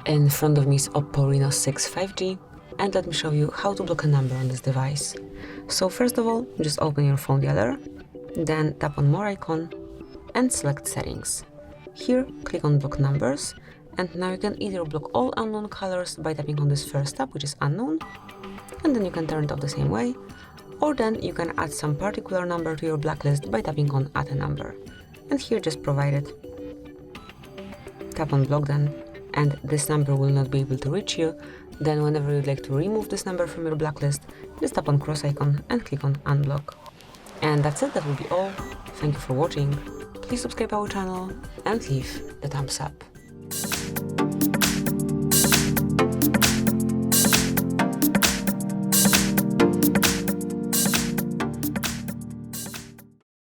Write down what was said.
In front of me is OPPO Reno 6 5G, and let me show you how to block a number on this device. So first of all, just open your phone dialer, then tap on More icon and select Settings. Here, click on Block Numbers, and now you can either block all unknown colors by tapping on this first tab, which is Unknown, and then you can turn it off the same way, or then you can add some particular number to your blacklist by tapping on Add a Number. And here just provide it. Tap on Block then, and this number will not be able to reach you. Then whenever you'd like to remove this number from your blacklist, just tap on cross icon and click on Unblock. And that's it, that will be all. Thank you for watching. Please subscribe our channel and leave the thumbs up.